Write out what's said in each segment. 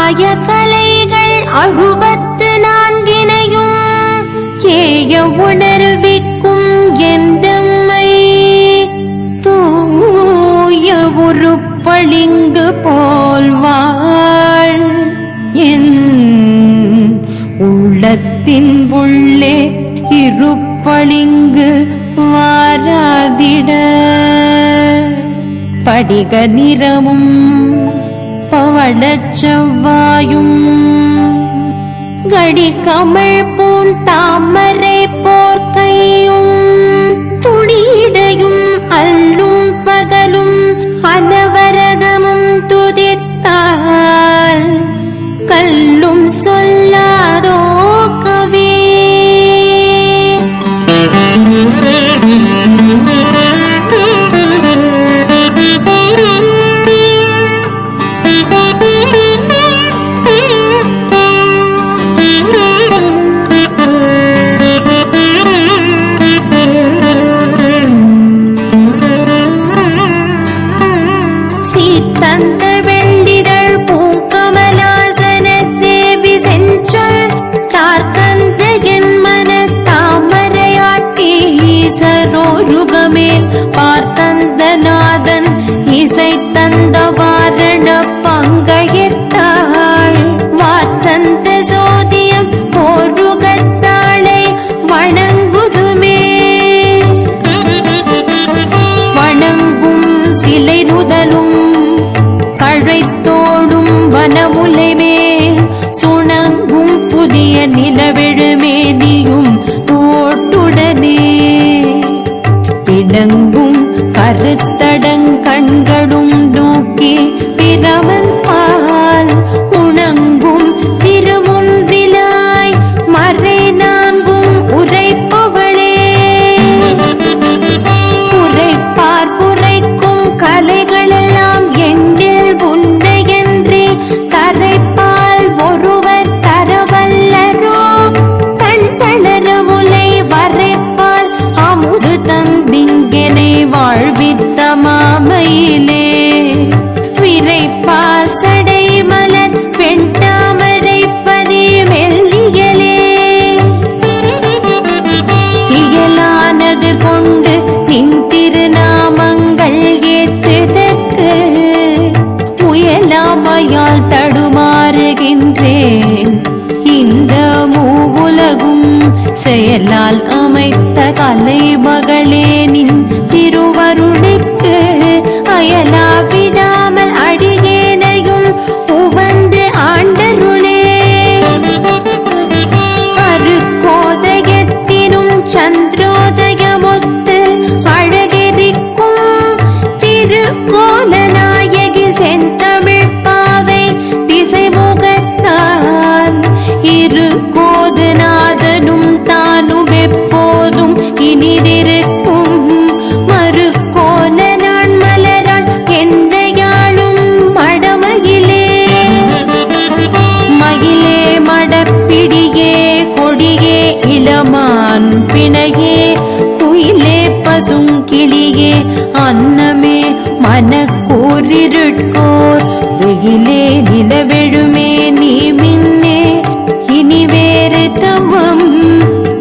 ஆய கலைகள் 64 ஏய உணர்விக்கும் எந்தம்மை தூய உருப்பளிங்கு போல்வாள் என் உள்ளத்தின் உள்ளே இருப்பளிங்கு வாராதிட படிக நிறமும் பவளச் செவ்வாயும் கடி கமழ் பூன் தாமரை போர்க்கையும் துடிடையும் அல்லும் பகலும் அனவரதமும் துதித்தால் கல்லும் சொல்லாதோ கவி தந்த வெள்ளிதழ் பூங்கமலாசன தேவி சென்றாள் தார்கந்த என் மன தாமரையாட்டி ஈசரோருகமேல் பார்த்தந்த நாதன் இசை தந்த வாரண பங்கையத்தாள் வார்த்தந்த சோதியம் போருகத்தாளை வணங்குதுமே வணங்கும் சிலை நுதலும் கழைத்தோடும் வனமுலைமே சுணங்கும் புதிய நிலவெழுமேனியும் தோட்டுடனே பிடங்கும் கருத்தடங்கண்களும் நோக்கி பிரமன் பால் உணங்கும் திருமுன்றிலாய் மறை நான்கும் உரைப்பவளே உரைப்பார் உரைக்கும் கலைகளெல்லாம் எண்ணில் உண்டையன்றி தரைப்பால் ஒருவர் தரவல்லரோ தன் தளர முலை வரைப்பால் அமுது தந்திங்கனை வாழ்வித்த மாமையிலே விரைப்பால் சடை மலர் வெண்தாமரை பதில் மெல்லியலே இயலானது கொண்டு நின் திருநாமங்கள் ஏற்றுதற்கு முயலாமையால் தடுமாறுகின்றேன் இந்த மூவுலகும் செயலால் அமைத்த கலைமகளே நின் திருவருளுக்கு அயலா விடாமல் அடியேனையும் உவந்து ஆண்டருளே அருக்கோதயத்தினும் சந்திரோதயமொத்து அழகெரிக்கும் திருக்கோலநாயகி செந்தமிழ் பாவை திசைமுகத்தான் இரு கோதுநாதனும் தானும் எப்போதும் இனிதிருக்கும் மறுக்கோல நான் மலரான் எந்த யாழும் மடமகிலே மகிழே மடப்பிடியே கொடியே இளமான் பிணையே குயிலே பசுங்கிளியே அன்னமே மனக்கூரிருட்கோர் வெயிலே நிலவெழுமே நீ மின்னே இனி வேறு தவம்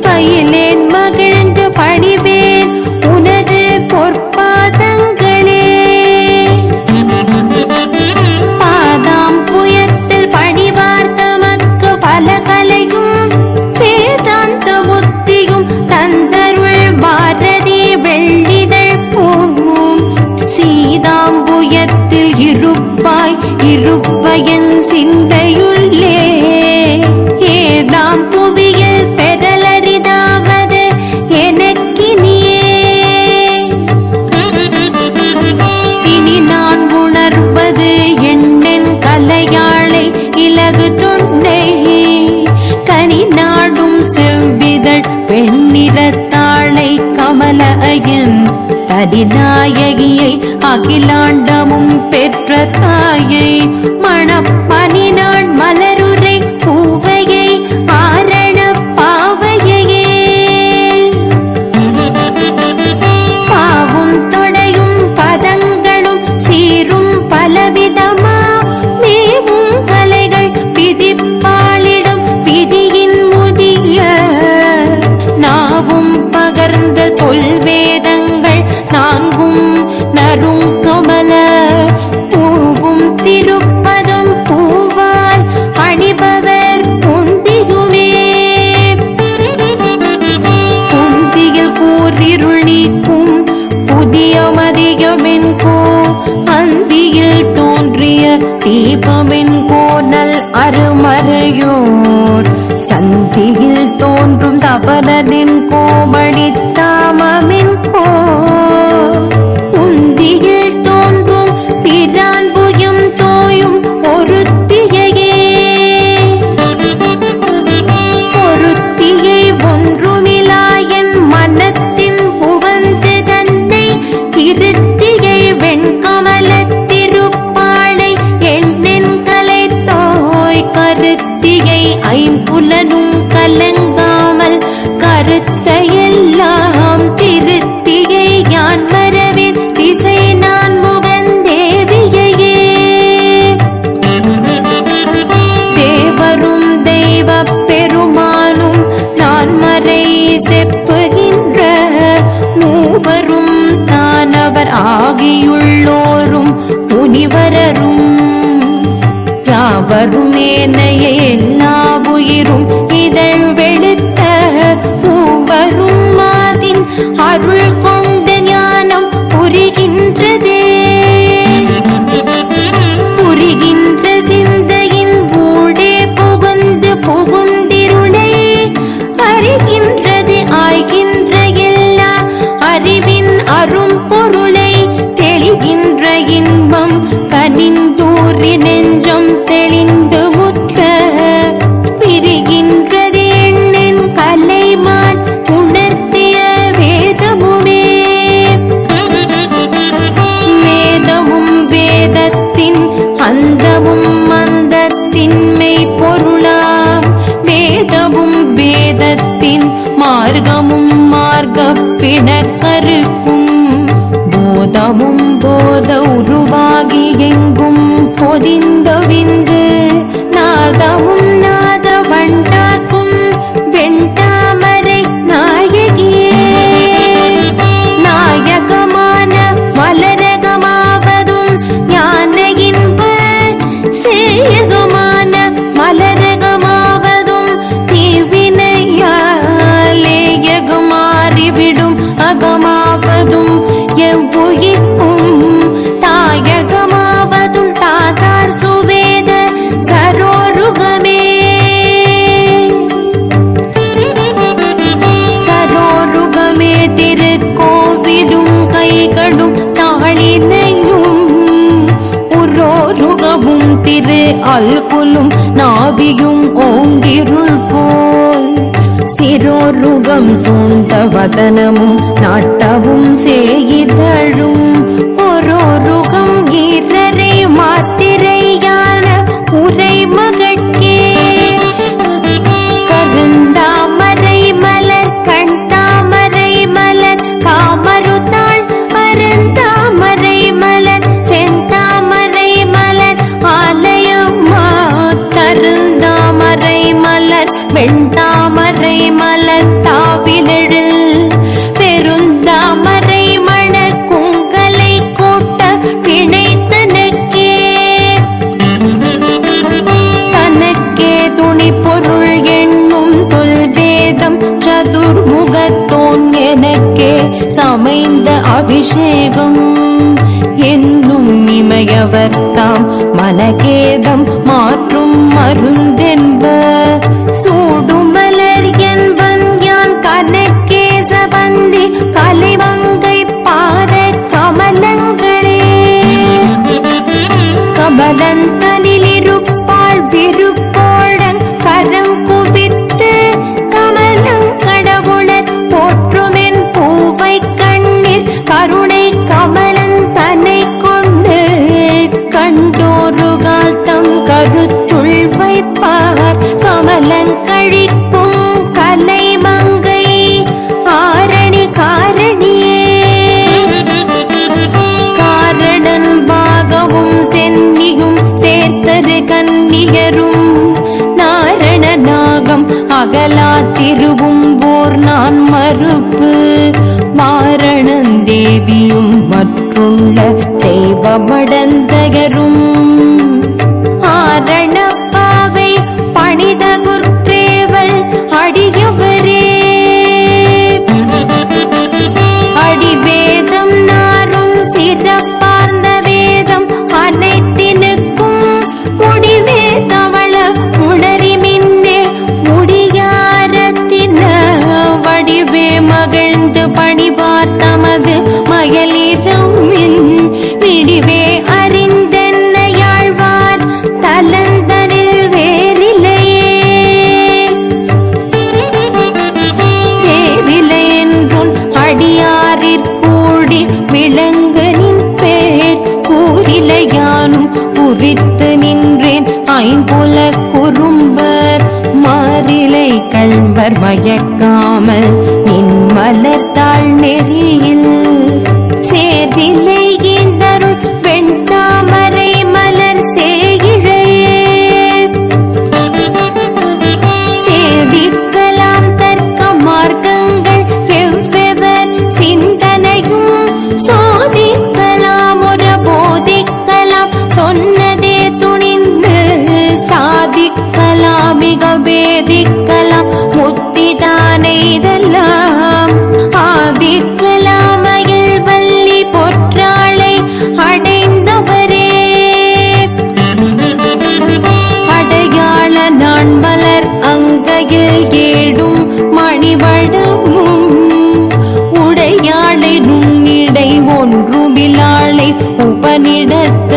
பயிலேன் மகிழ்ந்து பணிவேன் உனது பொற்பாதங்களே பாதாம் புயத்தில் பணிவார் தமக்கு பல கலையும் வேதாந்த புத்தியும் தந்தருள் பாரதி வெள்ளிதழ் பூவும் சீதாம்புயத்தில் இருப்பாய் இருப்பயன் சிந்தையுள்ளே ஏதாம் புவியில் பெறலரிதாவது எனக்கினியே இனி நான் உணர்வது எண்ணென் கலையாளை இலகு தொண்டை கனி நாடும் செவ்விதழ் வெண்ணிறத்தாளை கமல அயன் தரிநாயகியை அகிலாண்டமும் பெற்ற தாயை மணப்பனி நான் மலருரை பூவையை ஆரண பாவையே பாவும் தொடையும் பதங்களும் சீரும் பலவிதமா மேவும் கலைகள் நின் கோனல் அருமறையோர் சந்தியில் தோன்றும் தபரனின் கோமடி தாமமின் கோ உந்தியில் தோன்றும் பிரான் புயம் தோயும் ஒருத்தியையே ஒருத்தியை ஒன்றுமிலாயன் மனத்தின் புவந்து தன்னை திருத்தியை வெண்கமல திருப்பாளை எண்ணென் கலை தோய் கருத்தியை ஐம்புலனும் கலங்காமல் கருத்தையெல்லாம் திருத்தியை யான் வரவேன் திசை நான் முகந்தேவியையே தேவரும் தெய்வ பெருமானும் நான் மறை செப்புகின்ற மூவரும் தானவர் ஆகியுள்ளோரும் முனிவரரும் யாவரும் ஏனைய எல்லா உயிரும் இதழ் வெளுத்த பூவரும் மாதின் அருள் கொண்ட ஞானம் புரிகின்றதே புரிகின்ற சிந்தையின் ஊடே புகுந்து புகுந்திருளை அறிகின்றது ஆய்கின்ற எல்லா அறிவின் அரும் பொருளை தெளிகின்ற இன்பம் கனிந்தூரி நெஞ்சம் தெளிந்து முற்ற பிரிகின்றது எண்ணின் கலைமான் உணர்த்திய வேதமுமே வேதமும் வேதத்தின் அந்தமும் அந்தத்தின் மெய்ப்பொருளாம் வேதமும் வேதத்தின் மார்க்கமும் மார்க்கப் பிணக்கருக்கும் போதமும் போத உருவாகி எங்கும் பொதிந்த விந்து நாதமும் நாத வண்டார்க்கும் வெண்டாமரை நாயகியே நாயகமான மலரகமாவதும் ஞான இன்ப சேயகமான மலரகமாவதும் தீவினையாலேயகமாறிவிடும் அகமாவதும் எவ்வுயிர்க்கும் தாயகமாவதும் தாதார் சுவேத சரோருகமே சரோருகமே திருக்கோவிலும் கைகளும் தாளினையும் உரோருகமும் திரு அல்குலும் நாவியும் ஓங்கிருள் போல் சிரோருகம் சூழ்ந்த வதனமும் நாட்டவும் சேயிதழும் ஒரோருகம் ஈரரை மாத்திரையான உரை மகட்கே கருந்தாமரை மலர் கண் தாமரை மலர் காமருத்தாள் மருந்தாமரை மலர் செந்தாமரை மலர் ஆலயம்மா தருந்தாமரை மலர் வெண்தாமரை மலர் தாவிலெழில் பெருந்தாமரை மணக்குங்கலை கூட்ட பிணைத்தனக்கே தனக்கே துணி பொருள் எண்ணும் தொல்வேதம் சதுர்முகத்தோன் எனக்கே சமைந்த அபிஷேகம் என்னும் இமையவர் தாம் மனகேதம் மாற்றும் மருந்தென்ப சூடுமலர் என்பன் யான் கனகேசபந்தி கலைவங்கை பாத கமலங்களே கமலந்தனிலிருப்பாள் விருப்போழன் கரம் குவித்து கமலம் கடவுளர் போற்றுமென் பூவை கண்ணில் கருணை கமலன் தன்னை கொண்டு குறித்து நின்றேன் ஐம்புல குறும்பர் மாறிலை கள்வர் மயக்காமல் நின் மலர்த்தாள் நெறியில் சேரிலை ஈந்தருள் வெண்தாமரை மலர் சேயிழையே சேவிக்கலாம் தர்க்க மார்க்கங்கள் எவ்வெவர் சிந்தனையும் சோதிக்கலாம் ஒரு போதிக்கலாம் சொன்னதே துணிந்து சாதிக்கலாம் மிக வேதிக்கலாம் முத்திதானே இதெல்லாம் ஆதிக்கலாம் மயில் வள்ளி பொற்றாளை அடைந்தவரே அடையாள நான் மலர் அங்கையில் ஏடும் மணிவடமும் உடையாளை நுண்ணிடை ஒன்றுமிலாளை உபனிடத்த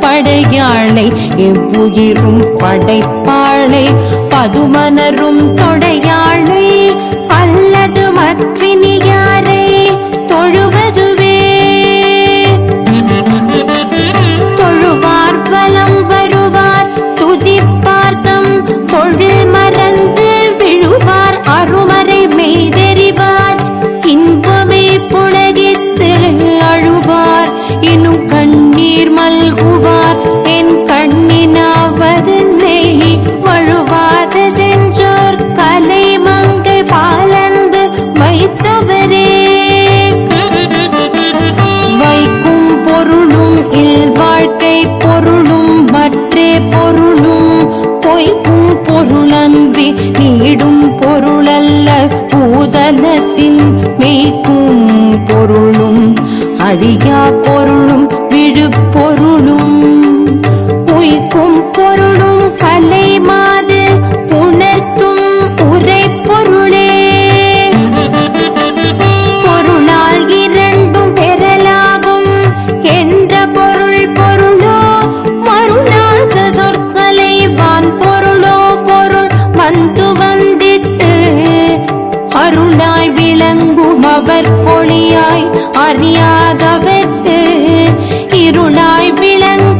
படையாளை எவ்வுயிரும் படைப்பாளை பதுமனரும் தொடையாளை அல்லது மற்றினி யாரை தொழுவதுவே தொழுவார் பலம் வருவார் துதிப்பார்த்தம் தொழில் மறந்து விழுவார் அருமறை மெய்தெறிவார் இன்பமே புலகித்து அழுவார் இன்னும் கண்ணீர் மல்குவார் என் கண்ணினாவது நெய் வழுவாத சென்றோர் கலை மங்கை பாலந்து வைத்தவரே வைக்கும் பொருளும் இல் வாழ்க்கை பொருளும் மற்றே பொருளும் பொய்க்கும் பொருளன்றி நீடும் பொருளல்ல பூதலத்தின் மெய்க்கும் பொருளும் அழியா பொருளும் விழுப்பொருளும் உய்க்கும் பொருளும் கலை மாது உணர்த்தும் உரை பொருளே பொருளால் இரண்டும் பெறலாகும் என்ற பொருள் பொருளோ மருளாத சொற்களை வான் பொருளோ பொருள் வந்து வந்தித்து அருளாய் விளங்கும் அவர் பொழியாய் அறியாதவர்க்கு இருளாய் விளங்கும்